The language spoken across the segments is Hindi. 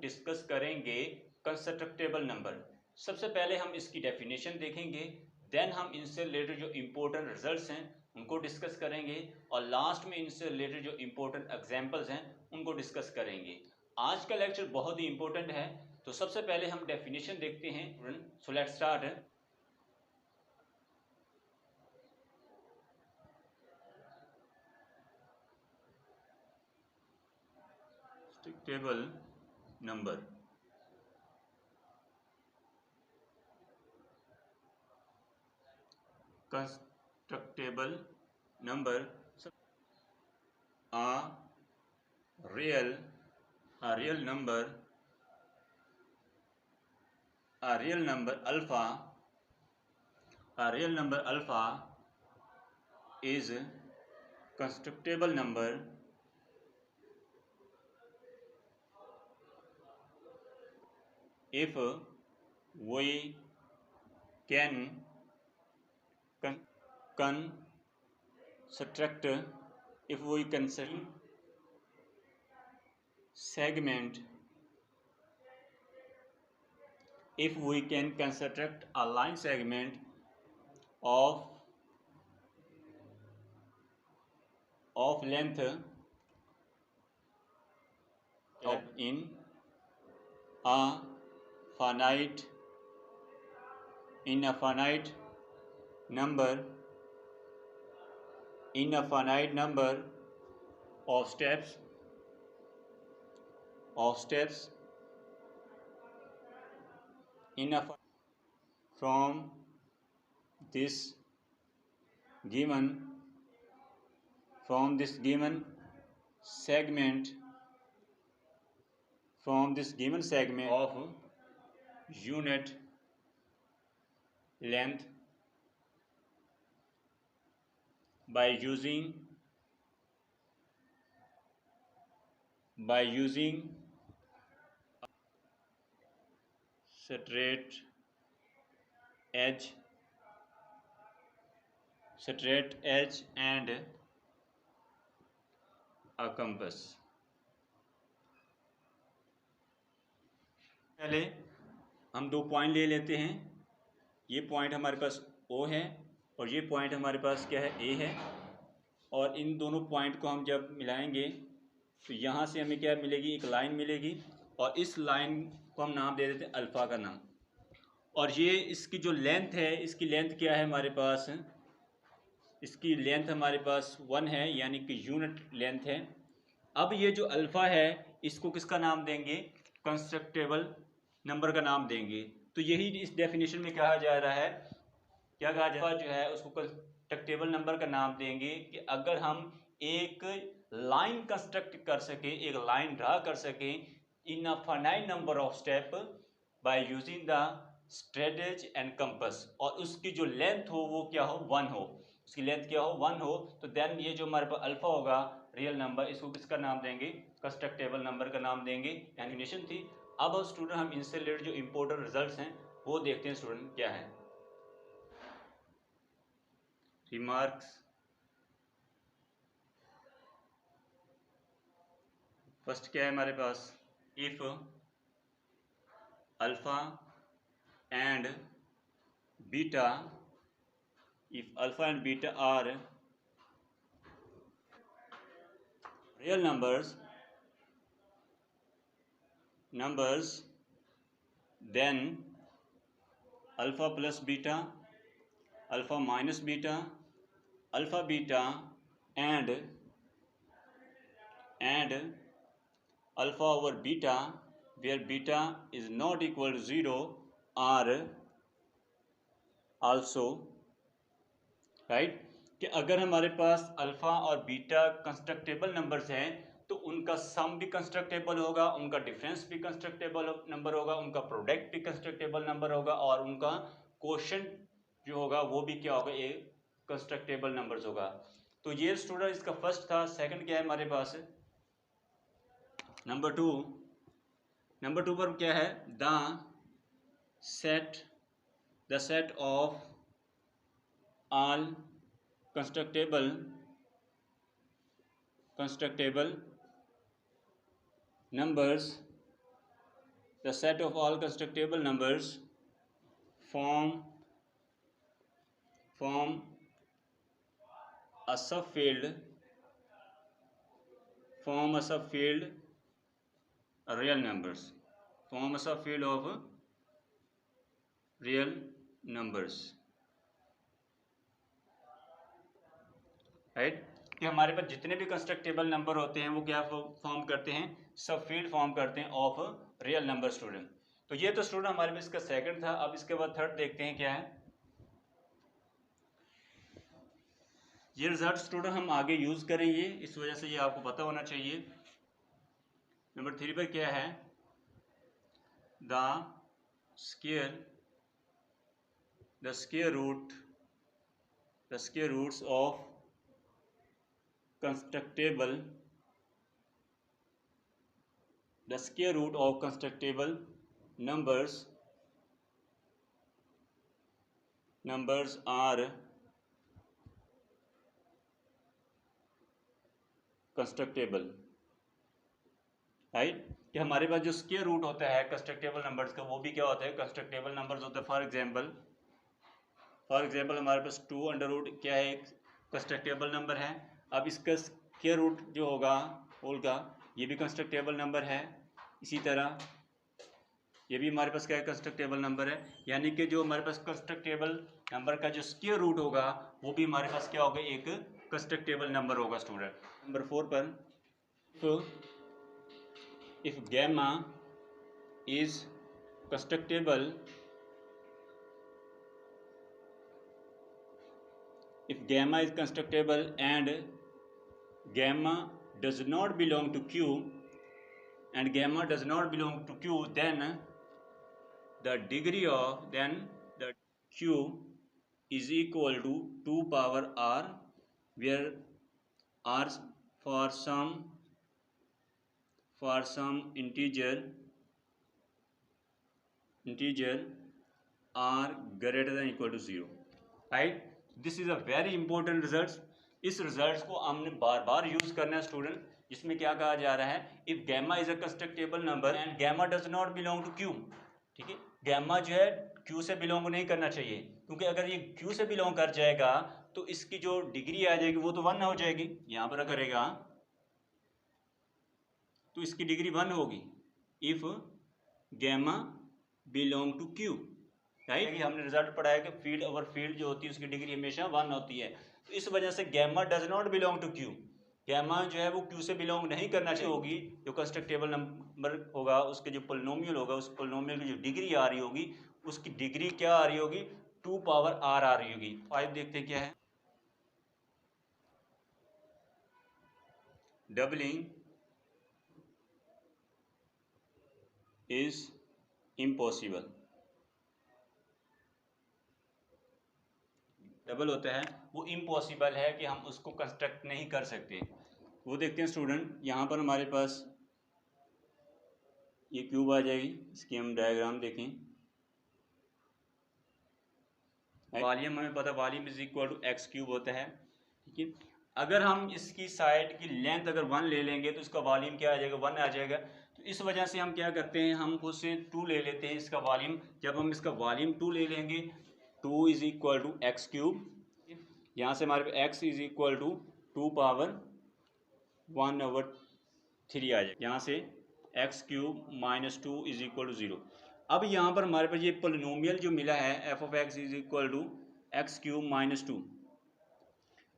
डिस्कस करेंगे कंस्ट्रक्टेबल नंबर। सबसे पहले हम इसकी डेफिनेशन देखेंगे, देन हम इनसे रिलेटेड जो इम्पोर्टेंट रिजल्ट्स हैं उनको डिस्कस करेंगे और लास्ट में इनसे रिलेटेड जो इम्पोर्टेंट एग्जाम्पल्स हैं उनको डिस्कस करेंगे। आज का लेक्चर बहुत ही इंपॉर्टेंट है, तो सबसे पहले हम डेफिनेशन देखते हैं। So let's start. Table number. constructible number, a real number, alpha is constructible number if we can construct segment, if we can construct a line segment of length in a finite number of steps from this given segment of unit length by using straight edge and a compass। पहले हम दो पॉइंट ले लेते हैं। ये पॉइंट हमारे पास O है और ये पॉइंट हमारे पास क्या है, A है। और इन दोनों पॉइंट को हम जब मिलाएंगे तो यहाँ से हमें क्या मिलेगी, एक लाइन मिलेगी और इस लाइन को हम नाम दे देते हैं अल्फ़ा का नाम। और ये इसकी जो लेंथ है, इसकी लेंथ क्या है हमारे पास, इसकी लेंथ हमारे पास 1 है, यानी कि यूनिट लेंथ है। अब ये जो अल्फ़ा है इसको किसका नाम देंगे, कंस्ट्रक्टेबल नंबर का नाम देंगे। तो यही इस डेफिनेशन में कहा जा रहा है, क्या कहा जा रहा है, जो है उसको कंस्ट्रक्टेबल नंबर का नाम देंगे कि अगर हम एक लाइन कंस्ट्रक्ट कर सके, एक लाइन ड्रा कर सके in a finite number of step by using the straight edge and compass, और उसकी जो लेंथ हो वो क्या हो, 1 हो, उसकी लेंथ क्या हो, 1 हो, तो देन ये जो हमारे पास अल्फा होगा रियल नंबर, इसको किसका नाम देंगे, कंस्ट्रक्टेबल नंबर का नाम देंगे। डेफिनेशन थी। अब स्टूडेंट हम इनसे रिलेटेड जो इंपॉर्टेंट रिजल्ट्स हैं वो देखते हैं स्टूडेंट क्या है। रिमार्क्स, फर्स्ट क्या है हमारे पास, if alpha and beta are real numbers then alpha plus beta, alpha minus beta, alpha beta and alpha over beta where beta is not equal to 0 are also right. कि अगर हमारे पास अल्फ़ा और बीटा कंस्ट्रक्टेबल नंबर्स हैं तो उनका सम भी कंस्ट्रक्टेबल होगा, उनका डिफरेंस भी कंस्ट्रक्टेबल नंबर होगा, उनका प्रोडक्ट भी कंस्ट्रक्टेबल नंबर होगा और उनका कोशेंट जो होगा वो भी क्या होगा, एक कंस्ट्रक्टेबल नंबर्स होगा। तो ये स्टूडेंट इसका फर्स्ट था। सेकंड क्या है हमारे पास, नंबर टू पर क्या है, the set of all constructible numbers the set of all constructible numbers form a subfield real numbers, form a subfield of real numbers, right. कि हमारे पास जितने भी कंस्ट्रक्टेबल नंबर होते हैं वो क्या फॉर्म करते हैं, सबफील्ड फॉर्म करते हैं ऑफ रियल नंबर स्टूडेंट। तो ये तो स्टूडेंट हमारे पास इसका सेकंड था। अब इसके बाद थर्ड देखते हैं क्या है। ये रिजल्ट स्टूडेंट हम आगे यूज करेंगे, इस वजह से ये आपको पता होना चाहिए। नंबर 3 पर क्या है, the square roots of constructible numbers are constructible, right. कि हमारे पास जो स्क्वायर रूट होता है कंस्ट्रक्टेबल नंबर्स का, वो भी क्या होता है, कंस्ट्रक्टेबल नंबर्स होता है। फॉर एग्जांपल हमारे पास 2 अंडर रूट क्या है, एक कंस्ट्रक्टेबल नंबर है। अब इसका स्क्वायर रूट जो होगा होल का, ये भी कंस्ट्रक्टेबल नंबर है। इसी तरह ये भी हमारे पास क्या है, कंस्ट्रक्टेबल नंबर है। यानी कि जो हमारे पास कंस्ट्रक्टेबल नंबर का जो स्क्वायर रूट होगा वो भी हमारे पास क्या होगा, एक कंस्ट्रक्टेबल नंबर होगा स्टूडेंट। नंबर 4 पर, if gamma is constructible and gamma does not belong to Q, then the degree of the Q is equal to 2 power R, where R for some integer R greater than equal to 0, right? This is a very important result. इस रिजल्ट को हमने बार बार यूज करना है स्टूडेंट, जिसमें क्या कहा जा रहा है, if gamma is a constructible number and gamma does not belong to Q. ठीक है, गैमा जो है क्यू से बिलोंग नहीं करना चाहिए, क्योंकि अगर ये क्यू से बिलोंग कर जाएगा तो इसकी जो डिग्री आ जाएगी वो तो 1 हो जाएगी। यहाँ पर करेगा तो इसकी डिग्री 1 होगी if gamma belong to Q, right. कि हमने रिजल्ट पढ़ा है कि फील्ड ओवर फील्ड जो होती है उसकी डिग्री हमेशा 1 होती है। तो इस वजह से gamma does not belong to Q, gamma जो है वो क्यू से बिलोंग नहीं करना चाहिए होगी। जो कंस्ट्रक्टेबल नंबर होगा उसके जो पोलिनोमियल होगा, उस पोलिनोमियल की जो डिग्री आ रही होगी उसकी डिग्री क्या आ रही होगी, 2 पावर R आ रही होगी। 5 देखते क्या है, डबलिंग इज इम्पॉसिबल। डबल होता है वो इम्पॉसिबल है कि हम उसको कंस्ट्रक्ट नहीं कर सकते। वो देखते हैं स्टूडेंट, यहाँ पर हमारे पास ये क्यूब आ जाएगी, इसकी हम डायग्राम देखें। वॉल्यूम हमें पता, volume is equal to X cube होता है। ठीक है, अगर हम इसकी साइड की लेंथ अगर 1 ले लेंगे तो इसका वॉल्यूम क्या आ जाएगा, 1 आ जाएगा। तो इस वजह से हम क्या करते हैं, हम खुद से 2 ले लेते हैं इसका वॉल्यूम। जब हम इसका वॉल्यूम 2 ले लेंगे, 2 is equal to X cube, यहाँ से हमारे पास x is equal to 2 power 1/3 आ जाएगा। यहाँ से X cube minus 2 is equal to 0। अब यहाँ पर हमारे पास ये पोलिनोमियल जो मिला है F of X is equal to X cube minus 2।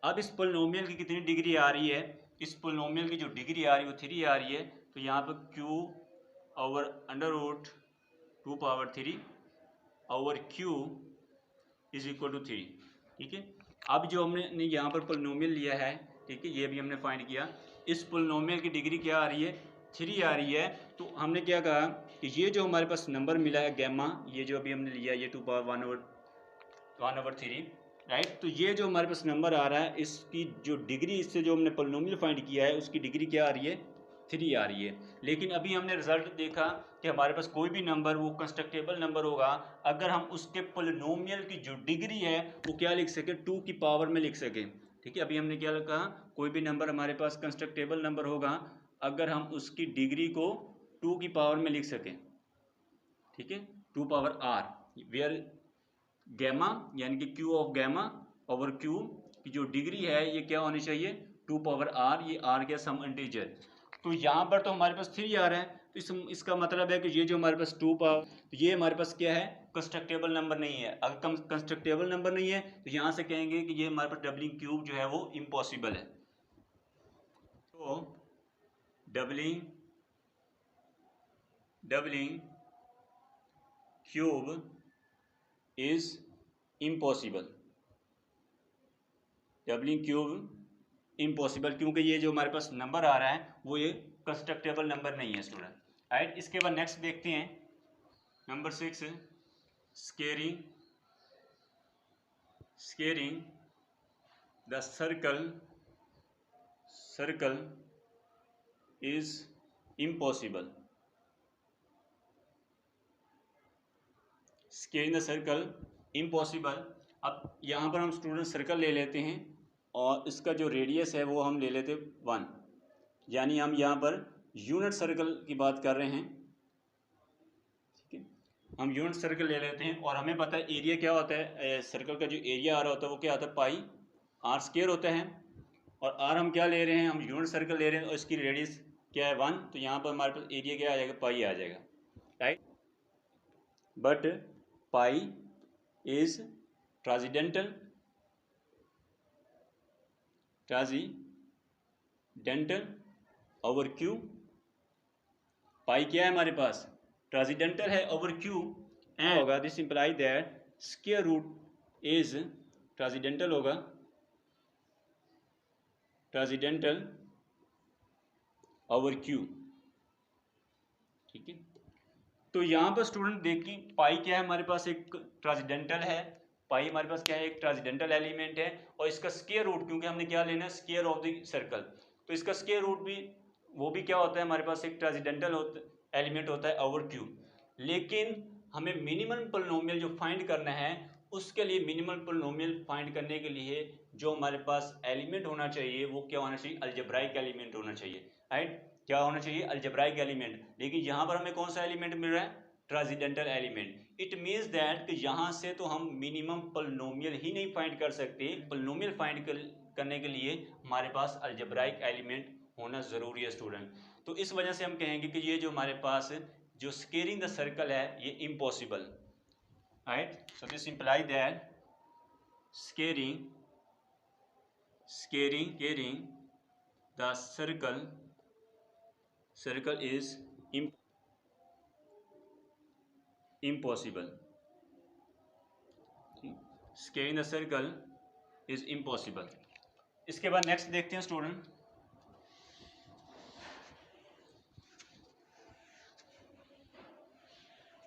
अब इस पोलिनोमियल की कितनी डिग्री आ रही है, इस पोलिनोमियल की जो डिग्री आ रही है वो 3 आ रही है। तो यहाँ पर Q over under root 2 power 3 over Q is equal to 3। ठीक है, अब जो हमने यहाँ पर पोलिनोमियल लिया है, ठीक है, ये भी हमने फाइंड किया। इस पोलिनोमियल की डिग्री क्या आ रही है, 3 आ रही है। तो हमने क्या कहा कि ये जो हमारे पास नंबर मिला है गैमा, ये जो अभी हमने लिया, ये 2 पावर 1/3, राइट। तो ये जो हमारे पास नंबर आ रहा है, इसकी जो डिग्री, इससे जो हमने पोलिनोमियल फाइंड किया है उसकी डिग्री क्या आ रही है, 3 आ रही है। लेकिन अभी हमने रिजल्ट देखा कि हमारे पास कोई भी नंबर वो कंस्ट्रक्टेबल नंबर होगा अगर हम उसके पोलिनोमियल की जो डिग्री है वो क्या लिख सके, 2 की पावर में लिख सके। ठीक है, अभी हमने क्या कहा, कोई भी नंबर हमारे पास कंस्ट्रक्टेबल नंबर होगा अगर हम उसकी डिग्री को 2 की पावर में लिख सकें। ठीक है, 2 पावर r, वेयर गैमा यानी कि q of gamma over q की जो डिग्री है ये क्या होनी चाहिए 2 पावर r, ये r क्या सम इंटीजर। तो यहाँ पर तो हमारे पास 3 आ रहा है, तो इसका मतलब है कि ये जो हमारे पास 2 पावर, तो ये हमारे पास क्या है कंस्ट्रक्टेबल नंबर नहीं है। अगर कंस्ट्रक्टेबल नंबर नहीं है तो यहाँ से कहेंगे कि ये हमारे पास डबलिंग क्यूब जो है वो इम्पॉसिबल है। तो doubling cube is impossible, doubling cube impossible, क्योंकि ये जो हमारे पास नंबर आ रहा है वो ये कंस्ट्रक्टेबल नंबर नहीं है स्टूडेंट। राइट, इसके बाद नेक्स्ट देखते हैं number 6, squaring the circle is impossible. Squaring the circle impossible. अब यहाँ पर हम स्टूडेंट सर्कल ले लेते हैं और इसका जो रेडियस है वो हम ले लेते 1, यानी हम यहाँ पर यूनिट सर्कल की बात कर रहे हैं। ठीक है, हम यूनिट सर्कल ले लेते हैं और हमें पता है एरिया क्या होता है, सर्कल का जो एरिया आ रहा होता है वो क्या होता है पाई r स्क्वायर होता है। और r हम क्या ले रहे हैं, हम यूनिट सर्कल ले रहे हैं और इसकी रेडियस क्या है 1, तो यहाँ पर हमारे पास एरिया क्या आ जाएगा पाई आ जाएगा। Right, but pi is transcendental over Q. Pi क्या है हमारे पास ट्रांसेंडेंटल है ओवर क्यू, एंड होगा this imply that square root is transcendental होगा, ट्रांसेंडेंटल ओवर क्यू। ठीक है, तो यहाँ पर स्टूडेंट देखिए पाई क्या है हमारे पास एक ट्रांसेंडेंटल है, पाई हमारे पास क्या है एक ट्रांसेंडेंटल एलिमेंट है, और इसका स्क्वायर रूट क्योंकि हमने क्या लेना है स्क्वायर ऑफ द सर्कल, तो इसका स्क्वायर रूट भी वो भी क्या होता है हमारे पास एक ट्रांसेंडेंटल एलिमेंट होता है ओवर क्यू। लेकिन हमें मिनिमम पॉलिनोमियल जो फाइंड करना है उसके लिए मिनिमम पॉलिनोमियल फाइंड करने के लिए जो हमारे पास एलिमेंट होना चाहिए वो क्या होना चाहिए अलजेब्राइक एलिमेंट होना चाहिए। राइट, क्या होना चाहिए अलजेब्राइक एलिमेंट। लेकिन यहाँ पर हमें कौन सा एलिमेंट मिल रहा है transcendental element. It means that कि यहाँ से तो हम मिनिमम पॉलिनोमियल ही नहीं फाइंड कर सकते, पॉलिनोमियल फाइंड करने के लिए हमारे पास अलजेब्राइक एलिमेंट होना ज़रूरी है स्टूडेंट। तो इस वजह से हम कहेंगे कि ये जो हमारे पास जो स्क्वेयरिंग द सर्कल है ये impossible. Right, so this imply that squaring the circle is impossible, squaring the circle is impossible. इसके बाद नेक्स्ट देखते हैं student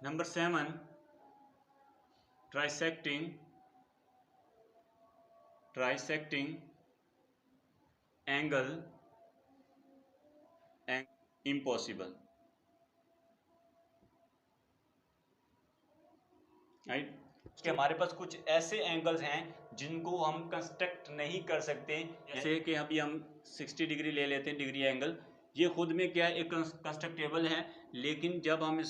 number 7, trisecting angle impossible. Right, कि हमारे पास कुछ ऐसे एंगल्स हैं जिनको हम कंस्ट्रक्ट नहीं कर सकते, जैसे कि अभी हम 60 डिग्री ले लेते हैं डिग्री एंगल, ये खुद में क्या है एक कंस्ट्रक्टेबल है, लेकिन जब हम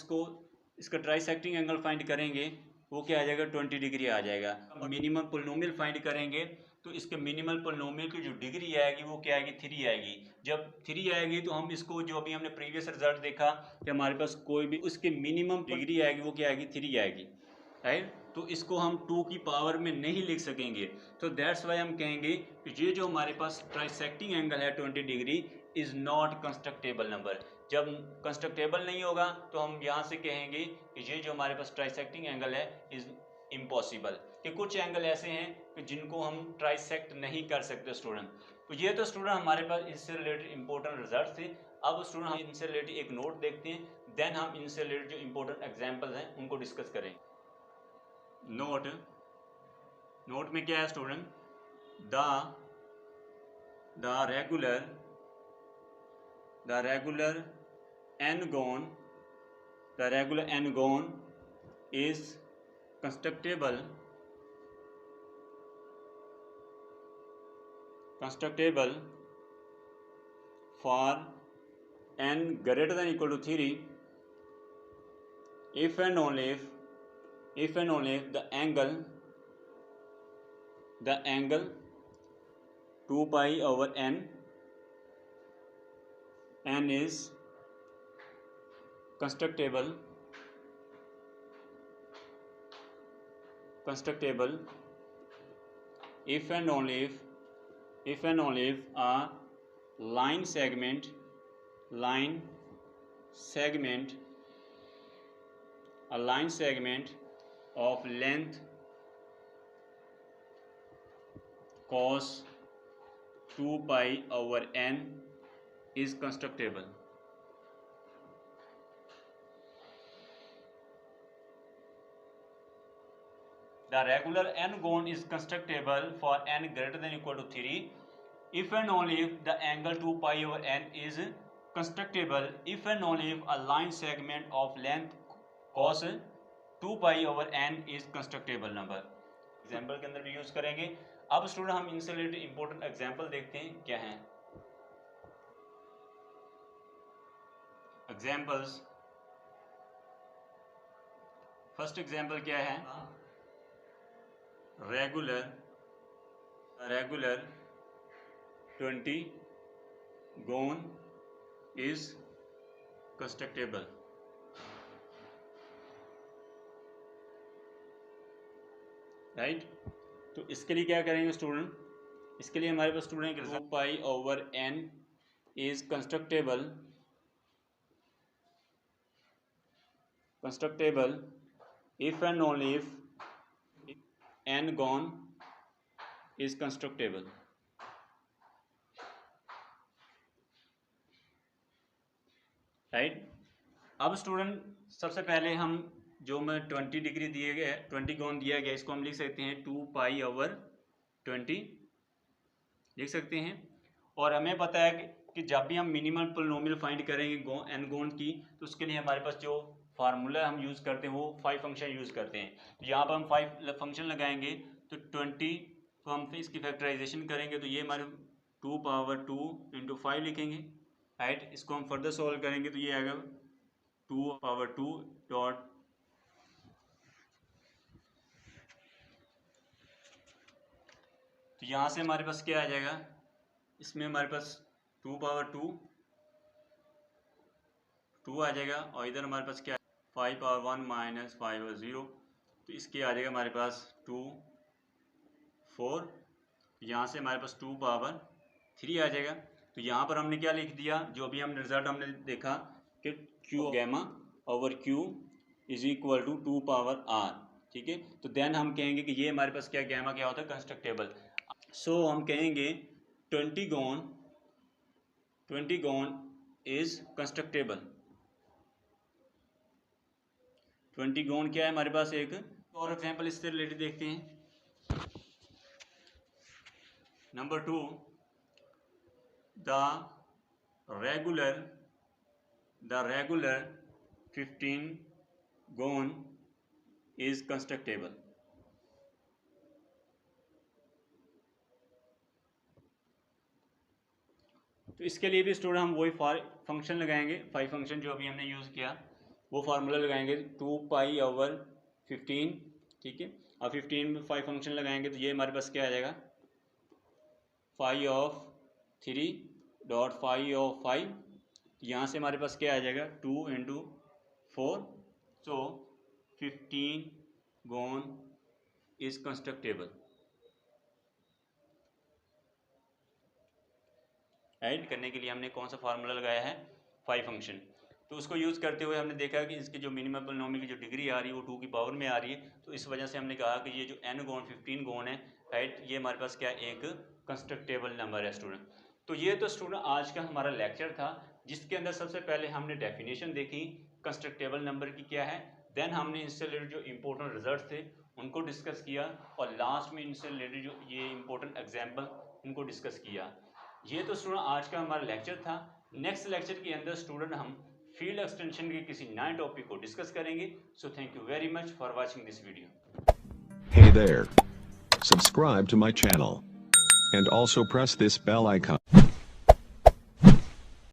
इसका ट्राइसेक्टिंग एंगल फाइंड करेंगे वो क्या आ जाएगा 20 डिग्री आ जाएगा। मिनिमम पॉलिनोमियल फाइंड करेंगे तो इसके मिनिमल पॉलिनोमियल की जो डिग्री आएगी वो क्या आएगी 3 आएगी। जब 3 आएगी तो हम इसको जो अभी हमने प्रीवियस रिजल्ट देखा कि हमारे पास कोई भी उसके मिनिमम डिग्री आएगी वो क्या आएगी 3 आएगी। राइट, तो इसको हम 2 की पावर में नहीं लिख सकेंगे, तो दैट्स वाई हम कहेंगे कि ये जो हमारे पास ट्राइसेक्टिंग एंगल है 20 डिग्री इज़ नॉट कंस्ट्रक्टेबल नंबर। जब कंस्ट्रक्टेबल नहीं होगा तो हम यहाँ से कहेंगे कि ये जो हमारे पास ट्राइसेक्टिंग एंगल है इज़ इम्पॉसिबल। कि कुछ एंगल ऐसे हैं कि जिनको हम ट्राइसेक्ट नहीं कर सकते स्टूडेंट। तो ये तो स्टूडेंट हमारे पास इससे रिलेटेड इंपॉर्टेंट रिजल्ट थे। अब स्टूडेंट हम इनसे रिलेटेड एक नोट देखते हैं, देन हम इनसे रिलेटेड जो इंपॉर्टेंट एग्जाम्पल्स हैं उनको डिस्कस करें। नोट में क्या है student, the regular n-gon is constructible for n greater than equal to 3 if and only if the angle 2 pi over n is constructible if and only if a line segment of length cos 2 pi over n is constructible. The regular n-gon is constructible for n greater than or equal to 3 if and only if the angle 2 pi over n is constructible if and only if a line segment of length cos 2 pi over n is constructible number. Example के अंदर भी यूज करेंगे. अब स्टूडेंट हम इनसे रिलेटेड इंपॉर्टेंट एग्जाम्पल देखते हैं क्या है. एग्जाम्पल्स. फर्स्ट एग्जाम्पल क्या है? Regular 20 gone is constructible. Right. तो इसके लिए क्या करेंगे स्टूडेंट? इसके लिए हमारे पास student 2 pi over n is constructible if and only if n gone is constructible. Right. अब स्टूडेंट सबसे पहले हम जो मैं 20 डिग्री दिए गए 20 गॉन दिया गया इसको हम लिख सकते हैं 2 पाई ओवर 20 लिख सकते हैं. और हमें पता है कि जब भी हम मिनिमम पोलिनोमियल फाइंड करेंगे एन गॉन की तो उसके लिए हमारे पास जो फार्मूला हम यूज़ करते हैं वो 5 फंक्शन यूज़ करते हैं. तो यहाँ पर हम 5 फंक्शन लगाएंगे तो 20 तो हम इसकी फैक्टराइजेशन करेंगे तो ये हमारे 2 पावर 2 इंटू 5 लिखेंगे. राइट. इसको हम फर्दर सॉल्व करेंगे तो ये आएगा 2 पावर 2 डॉट तो यहाँ से हमारे पास क्या आ जाएगा? इसमें हमारे पास 2 पावर 2 आ जाएगा और इधर हमारे पास क्या 5 पावर 1 माइनस 5 पावर 0 तो इसके आ जाएगा हमारे पास 2 4. यहाँ से हमारे पास 2 पावर 3 आ जाएगा. तो यहाँ पर हमने क्या लिख दिया? जो अभी हमने रिजल्ट हमने देखा कि Q gamma over Q is equal to 2 power R. ठीक है. तो देन हम कहेंगे कि ये हमारे पास क्या गैमा क्या होता है? कंस्ट्रक्टेबल. सो हम कहेंगे 20 गॉन इज कंस्ट्रक्टेबल. 20 गॉन क्या है हमारे पास? एक और एग्जांपल इससे रिलेटेड देखते हैं. नंबर 2 the regular 15 gon is constructible. तो इसके लिए भी स्टूडेंट हम वही फंक्शन लगाएंगे 5 फंक्शन जो अभी हमने यूज़ किया वो फार्मूला लगाएंगे 2 पाई ओवर 15. ठीक है. अब 15 में 5 फंक्शन लगाएंगे तो ये हमारे पास क्या आ जाएगा? 5 ऑफ 3 डॉट 5 ऑफ 5. यहाँ से हमारे पास क्या आ जाएगा? 2 into 4. So 15 gon is constructible. Add करने के लिए हमने कौन सा फार्मूला लगाया है? 5 फंक्शन. तो उसको यूज़ करते हुए हमने देखा कि इसकी जो मिनिमम पोलिनोमियल की जो डिग्री आ रही है वो 2 की पावर में आ रही है. तो इस वजह से हमने कहा कि ये जो n गॉन 15 गॉन है राइट ये हमारे पास क्या एक कंस्ट्रक्टेबल नंबर है स्टूडेंट. तो ये तो स्टूडेंट आज का हमारा लेक्चर था जिसके अंदर सबसे पहले हमने डेफिनेशन देखी कंस्ट्रक्टेबल नंबर की क्या है. देन हमने इससे रिलेटेड जो इंपॉर्टेंट रिजल्ट थे उनको डिस्कस किया और लास्ट में इनसे रिलेटेड जो ये इंपॉर्टेंट एग्जाम्पल इनको डिस्कस किया. ये तो स्टूडेंट आज का हमारा लेक्चर था. नेक्स्ट लेक्चर के अंदर स्टूडेंट हम फील्ड एक्सटेंशन के किसी नए टॉपिक को डिस्कस करेंगे. So thank you very much for watching this video. Hey there. Subscribe to my channel. And also press this bell icon.